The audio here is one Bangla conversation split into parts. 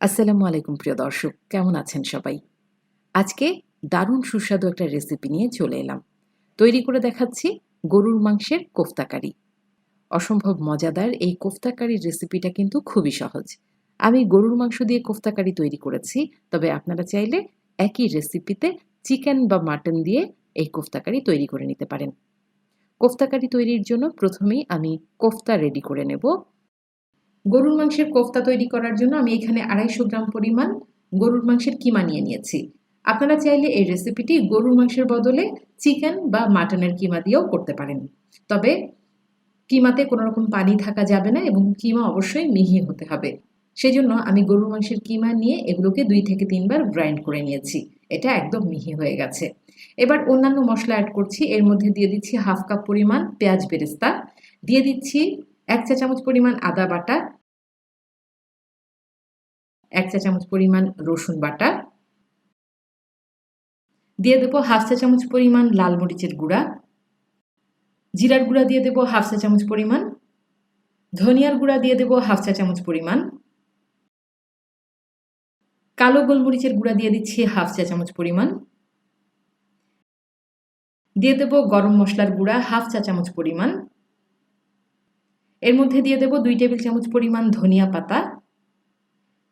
আসসালামু আলাইকুম প্রিয় দর্শক, কেমন আছেন সবাই? আজকে দারুণ সুস্বাদু একটা রেসিপি নিয়ে চলে এলাম। তৈরি করে দেখাচ্ছি গরুর মাংসের কোফতা কারি। অসম্ভব মজাদার এই কোফতা কারির রেসিপিটা কিন্তু খুবই সহজ। আমি গরুর মাংস দিয়ে কোফতা কারি তৈরি করেছি, তবে আপনারা চাইলে একই রেসিপিতে চিকেন বা মাটন দিয়ে এই কোফতা কারি তৈরি করে নিতে পারেন। কোফতা কারি তৈরির জন্য প্রথমেই আমি কোফতা রেডি করে নেব। গরুর মাংসের কোফতা তৈরি করার জন্য আমি এখানে 250 গ্রাম পরিমাণ গরুর মাংসের কিমা নিয়ে নিয়েছি। আপনারা চাইলে এই রেসিপিটি গরুর মাংসের বদলে চিকেন বা মাটনের কিমা দিয়েও করতে পারেন। তবে কিমাতে কোনো রকম পানি থাকা যাবে না এবং কিমা অবশ্যই মিহি হতে হবে। সেজন্য আমি গরুর মাংসের কিমা নিয়ে এগুলোকে 2 থেকে 3 বার গ্রাইন্ড করে নিয়েছি। এটা একদম মিহি হয়ে গেছে। এবার অন্যান্য মশলা অ্যাড করছি। এর মধ্যে দিয়ে দিচ্ছি 1/2 কাপ পরিমাণ পেঁয়াজ বেরেস্তা, দিয়ে দিচ্ছি 1 চা চামচ পরিমাণ আদা বাটা, 1 চা চামচ পরিমাণ রসুন বাটা, দিয়ে দেবো 1/2 চা চামচ পরিমাণ লাল মরিচের গুঁড়া, জিরার গুঁড়া দিয়ে দেবো 1/2 চা চামচ পরিমাণ, ধনিয়ার গুঁড়া দিয়ে দেবো 1/2 চা চামচ পরিমাণ, কালো গোলমরিচের গুঁড়া দিয়ে দিচ্ছি 1/2 চা চামচ পরিমাণ, দিয়ে দেবো গরম মশলার গুঁড়া 1/2 চা চামচ পরিমাণ, এর মধ্যে দিয়ে দেবো 2 টেবিল চামচ পরিমাণ ধনিয়া পাতা,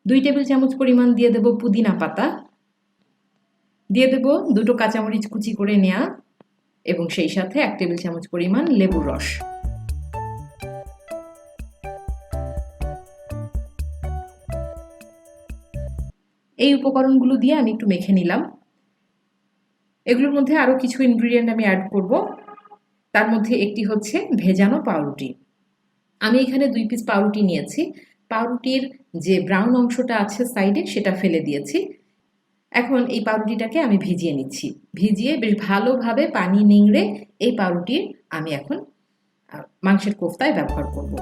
2 টেবিল চামচ পরিমাণ দিয়ে দেবো পুদিনা পাতা, দিয়ে দেবো 2টো কাঁচামরিচ কুচি করে নেওয়া এবং সেই সাথে 1 টেবিল চামচ পরিমাণ লেবুর রস। এই উপকরণগুলো দিয়ে আমি একটু মেখে নিলাম। এগুলোর মধ্যে আরও কিছু ইনগ্রিডিয়েন্ট আমি অ্যাড করব। তার মধ্যে একটি হচ্ছে ভেজানো পাউরুটি। আমি এখানে 2 পিস পাউরুটি নিয়েছি। পাউরুটির যে ব্রাউন অংশটা আছে সাইডে সেটা ফেলে দিয়েছি। এখন এই পাউরুটিটাকে আমি ভিজিয়ে নিচ্ছি। ভিজিয়ে বেশ ভালোভাবে পানি নিংড়ে এই পাউরুটির আমি এখন মাংসের কোফতায় ব্যবহার করব।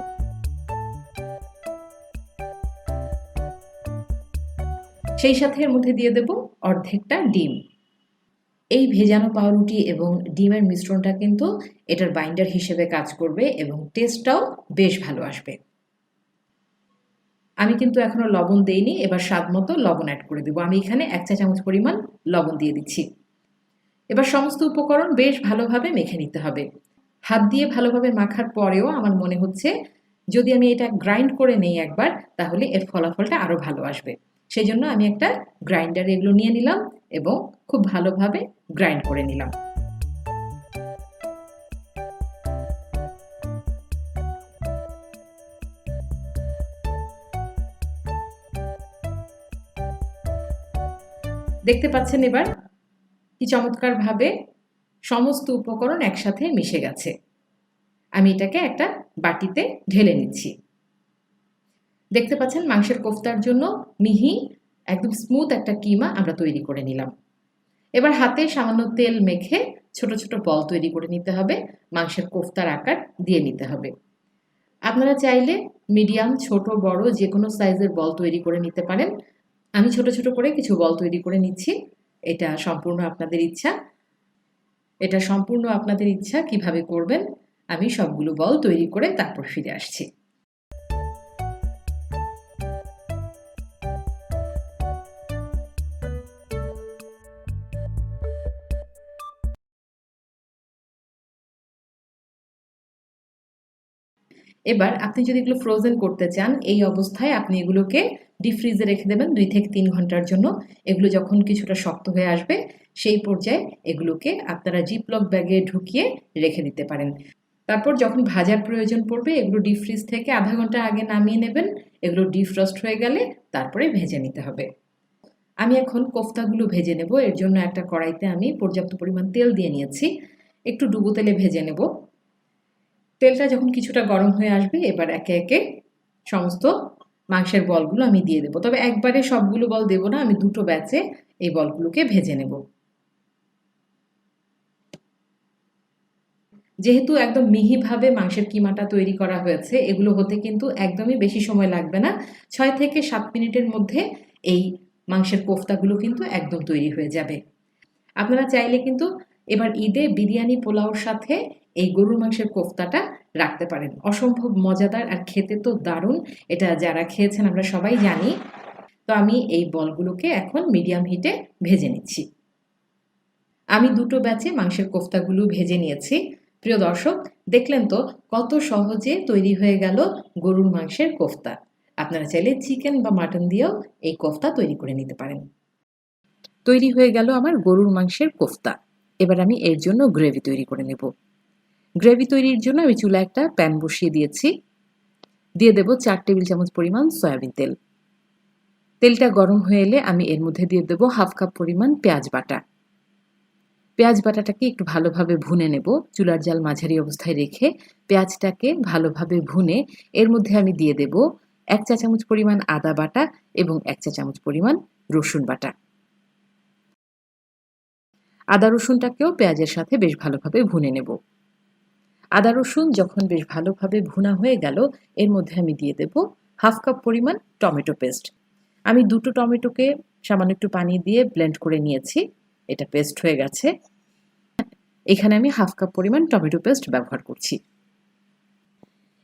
সেই সাথে এর মধ্যে দিয়ে দেব অর্ধেকটা ডিম। এই ভেজানো পাউরুটি এবং ডিমের মিশ্রণটা কিন্তু এটার বাইন্ডার হিসেবে কাজ করবে এবং টেস্টটাও বেশ ভালো আসবে। আমি কিন্তু এখনো লবণ দেইনি। এবার স্বাদ মতো লবণ অ্যাড করে দেবো। আমি এখানে 1 চা চামচ পরিমাণ লবণ দিয়ে দিচ্ছি। এবার সমস্ত উপকরণ বেশ ভালোভাবে মেখে নিতে হবে। হাত দিয়ে ভালোভাবে মাখার পরেও আমার মনে হচ্ছে যদি আমি এটা গ্রাইন্ড করে নেই একবার, তাহলে এর ফলাফলটা আরও ভালো আসবে। সেই জন্য আমি একটা গ্রাইন্ডারে এগুলো নিয়ে নিলাম এবং খুব ভালোভাবে গ্রাইন্ড করে নিলাম। দেখতে পাচ্ছেন এবার কি চমৎকারভাবে সমস্ত উপকরণ একসাথে মিশে গেছে। আমি এটাকে একটা বাটিতে ঢেলে নিচ্ছি। দেখতে পাচ্ছেন মাংসের কোফতার জন্য মিহি একদম স্মুথ একটা কিমা আমরা তৈরি করে নিলাম। এবার হাতে সামান্য তেল মেখে ছোট ছোট বল তৈরি করে নিতে হবে। মাংসের কোফতার আকার দিয়ে নিতে হবে। আপনারা চাইলে মিডিয়াম, ছোট, বড় যে কোনো সাইজের বল তৈরি করে নিতে পারেন। আমি ছোট ছোট করে কিছু বল তৈরি করে নিচ্ছি। এটা সম্পূর্ণ আপনাদের ইচ্ছা। কিভাবে করবেন। আমি সবগুলো বল তৈরি করে তারপর ফিরে আসছি। এবার আপনি যদি এগুলো ফ্রোজেন করতে চান, এই অবস্থায় আপনি এগুলোকে ডিপ ফ্রিজে রেখে দেবেন 2 থেকে 3 ঘন্টার জন্য। এগুলো যখন কিছুটা শক্ত হয়ে আসবে, সেই পর্যায়ে এগুলোকে আপনারা জিপলক ব্যাগে ঢুকিয়ে রেখে দিতে পারেন। তারপর যখন ভাজার প্রয়োজন পড়বে, এগুলো ডিপ ফ্রিজ থেকে আধা ঘন্টা আগে নামিয়ে নেবেন। এগুলো ডিফ্রস্ট হয়ে গেলে তারপরে ভেজে নিতে হবে। আমি এখন কোফতাগুলো ভেজে নেব। এর জন্য একটা কড়াইতে আমি পর্যাপ্ত পরিমাণ তেল দিয়ে নিয়েছি। একটু ডুবো তেলে ভেজে নেব। তেলটা যখন কিছুটা গরম হয়ে আসবে, এবার একে একে সমস্ত মাংসের বলগুলো আমি দিয়ে দেবো। তবে একবারে সবগুলো বল দেবো না, আমি 2টো ব্যাচে এই বলগুলোকে ভেজে নেব। যেহেতু একদম মিহিভাবে মাংসের কিমাটা তৈরি করা হয়েছে, এগুলো হতে কিন্তু একদমই বেশি সময় লাগবে না। 6 থেকে 7 মিনিটের মধ্যে এই মাংসের কোফতাগুলো কিন্তু একদম তৈরি হয়ে যাবে। আপনারা চাইলে কিন্তু এবার ঈদে বিরিয়ানি পোলাওর সাথে এই গরুর মাংসের কোফতাটা রাখতে পারেন। অসম্ভব মজাদার আর খেতে তো দারুণ। এটা যারা খেয়েছেন আমরা সবাই জানি। তো আমি এই বলগুলোকে এখন মিডিয়াম হিটে ভেজে নিচ্ছি। আমি দুটো ব্যাচে মাংসের কোফতাগুলো ভেজে নিয়েছি। প্রিয় দর্শক, দেখলেন তো কত সহজে তৈরি হয়ে গেল গরুর মাংসের কোফতা। আপনারা চাইলে চিকেন বা মাটন দিয়েও এই কোফতা তৈরি করে নিতে পারেন। তৈরি হয়ে গেল আমার গরুর মাংসের কোফতা। এবার আমি এর জন্য গ্রেভি তৈরি করে নেব। গ্রেভি তৈরির জন্য আমি চুলায় একটা প্যান বসিয়ে দিয়েছি। দিয়ে দেব 4 টেবিল চামচ পরিমাণ সয়াবিন তেল। তেলটা গরম হয়ে এলে আমি এর মধ্যে দিয়ে দেব হাফ কাপ পরিমাণ পেঁয়াজ বাটা। পেঁয়াজ বাটাটাকে একটু ভালোভাবে ভুনে নেব। চুলার জাল মাঝারি অবস্থায় রেখে পেঁয়াজটাকে ভালোভাবে ভুনে এর মধ্যে আমি দিয়ে দেব 1 চা চামচ পরিমাণ আদা বাটা এবং 1 চা চামচ পরিমাণ রসুন বাটা। আদা রসুনটাকেও পেঁয়াজের সাথে বেশ ভালোভাবে ভুনে নেব। আদা রসুন যখন বেশ ভালোভাবে ভুনা হয়ে গেল, এর মধ্যে আমি দিয়ে দেব হাফ কাপ পরিমাণ টমেটো পেস্ট। আমি দুটো টমেটোকে সামান্য একটু পানি দিয়ে ব্লেন্ড করে নিয়েছি। এটা পেস্ট হয়ে গেছে। এখানে আমি হাফ কাপ পরিমাণ টমেটো পেস্ট ব্যবহার করছি।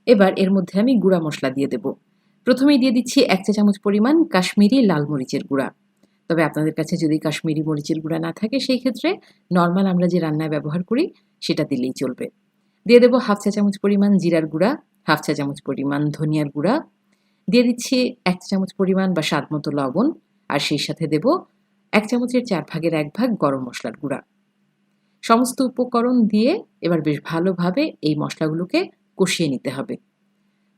এবার এর মধ্যে আমি গুঁড়া মশলা দিয়ে দেব। প্রথমেই দিয়ে দিচ্ছি 1 চা চামচ পরিমাণ কাশ্মীরি লাল মরিচের গুঁড়া। তবে আপনাদের কাছে যদি কাশ্মীরি মরিচের গুঁড়া না থাকে, সেই ক্ষেত্রে নর্মাল আমরা যে রান্নায় ব্যবহার করি সেটা দিলেই চলবে। দিয়ে দেব হাফ চা চামচ পরিমাণ জিরার গুঁড়া, হাফ চা চামচ পরিমাণ ধনিয়ার গুঁড়া, দিয়ে দিচ্ছি 1 চা চামচ পরিমাণ বা স্বাদ মতো লবণ, আর সেই সাথে দেব 1 চামচের 4 ভাগের 1 ভাগ গরম মশলার গুঁড়া। সমস্ত উপকরণ দিয়ে এবার বেশ ভালোভাবে এই মশলাগুলোকে কষিয়ে নিতে হবে।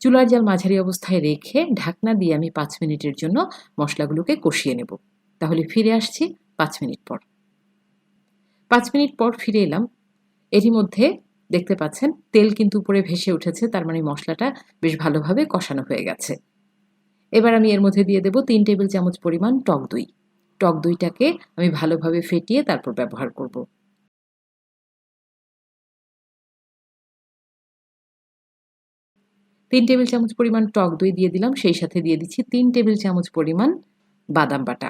চুলার জাল মাঝারি অবস্থায় রেখে ঢাকনা দিয়ে আমি 5 মিনিটের জন্য মশলাগুলোকে কষিয়ে নেব। তাহলে ফিরে আসছি 5 মিনিট পর। 5 মিনিট পর ফিরে এলাম। এরই মধ্যে দেখতে পাচ্ছেন তেল কিন্তু উপরে ভেসে উঠেছে, তার মানে মশলাটা বেশ ভালোভাবে কষানো হয়ে গেছে। এবার আমি এর মধ্যে দিয়ে দেব 3 টেবিল চামচ পরিমাণ টক দই। টক দইটাকে আমি ভালোভাবে ফেটিয়ে তারপর ব্যবহার করব। 3 টেবিল চামচ পরিমাণ টক দই দিয়ে দিলাম, সেই সাথে দিয়ে দিচ্ছি 3 টেবিল চামচ পরিমাণ বাদাম বাটা।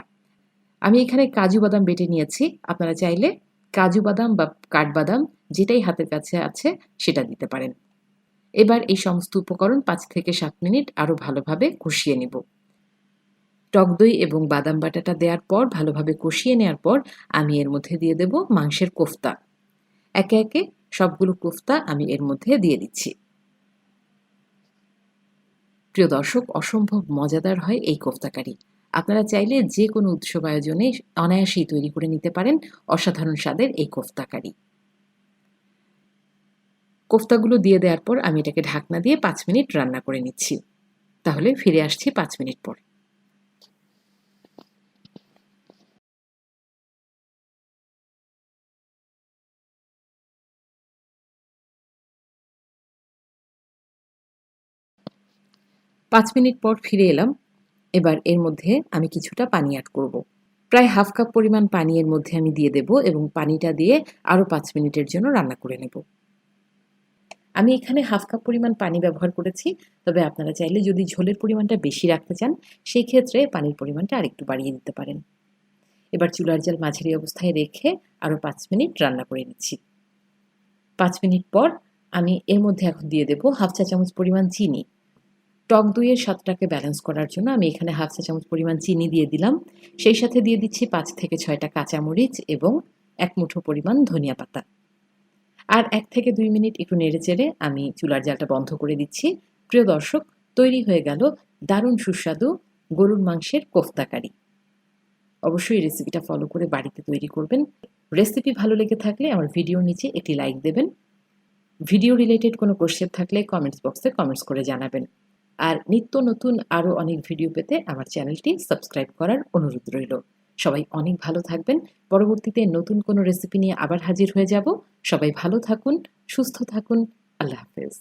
আমি এখানে কাজু বাদাম বেটে নিয়েছি। আপনারা চাইলে কাজু বাদাম বা কাঠবাদাম যেটাই হাতের কাছে আছে সেটা দিতে পারেন। এবার এই সমস্ত উপকরণ 5 থেকে 7 মিনিট আরও ভালোভাবে কষিয়ে নেব। টক দই এবং বাদাম বাটাটা দেওয়ার পর ভালোভাবে কষিয়ে নেওয়ার পর আমি এর মধ্যে দিয়ে দেব মাংসের কোফতা। একে একে সবগুলো কোফতা আমি এর মধ্যে দিয়ে দিচ্ছি। প্রিয় দর্শক, অসম্ভব মজাদার হয় এই কোফতা কারি। আপনারা চাইলে যে কোনো উৎসব আয়োজনে অনায়াসেই তৈরি করে নিতে পারেন অসাধারণ স্বাদের এই কোফতা কারি। কোফতাগুলো দিয়ে দেওয়ার পর আমি এটাকে ঢাকনা দিয়ে 5 মিনিট রান্না করে নিচ্ছি। তাহলে ফিরে আসছি 5 মিনিট পর। 5 মিনিট পর ফিরে এলাম। এবার এর মধ্যে আমি কিছুটা পানি অ্যাড করব। প্রায় হাফ কাপ পরিমাণ পানি এর মধ্যে আমি দিয়ে দেব এবং পানিটা দিয়ে আরও 5 মিনিটের জন্য রান্না করে নেব। আমি এখানে হাফ কাপ পরিমাণ পানি ব্যবহার করেছি। তবে আপনারা চাইলে যদি ঝোলের পরিমাণটা বেশি রাখতে চান, সেই ক্ষেত্রে পানির পরিমাণটা আরেকটু বাড়িয়ে দিতে পারেন। এবার চুলার জাল মাঝারি অবস্থায় রেখে আরও 5 মিনিট রান্না করে নিচ্ছি। 5 মিনিট পর আমি এর মধ্যে এখন দিয়ে দেব হাফ চা চামচ পরিমাণ চিনি। টক দইয়ের স্বাদটাকে ব্যালেন্স করার জন্য আমি এখানে হাফ চা চামচ পরিমাণ চিনি দিয়ে দিলাম। সেই সাথে দিয়ে দিচ্ছি 5 থেকে 6টা কাঁচামরিচ এবং 1 মুঠো পরিমাণ ধনিয়া পাতা। আর 1 থেকে 2 মিনিট একটু নেড়েচেড়ে আমি চুলার জালটা বন্ধ করে দিচ্ছি। প্রিয় দর্শক, তৈরি হয়ে গেল দারুণ সুস্বাদু গরুর মাংসের কোফতা কারি। অবশ্যই রেসিপিটা ফলো করে বাড়িতে তৈরি করবেন। রেসিপি ভালো লেগে থাকলে আমার ভিডিওর নিচে একটি লাইক দেবেন। ভিডিও রিলেটেড কোনো কোশ্চেন থাকলে কমেন্টস বক্সে কমেন্টস করে জানাবেন। আর নিত্য নতুন আরও অনেক ভিডিও পেতে আমার চ্যানেলটি সাবস্ক্রাইব করার অনুরোধ রইল। সবাই অনেক ভালো থাকবেন। পরবর্তীতে নতুন কোনো রেসিপি নিয়ে আবার হাজির হয়ে যাব। সবাই ভালো থাকুন, সুস্থ থাকুন। আল্লাহ হাফেজ।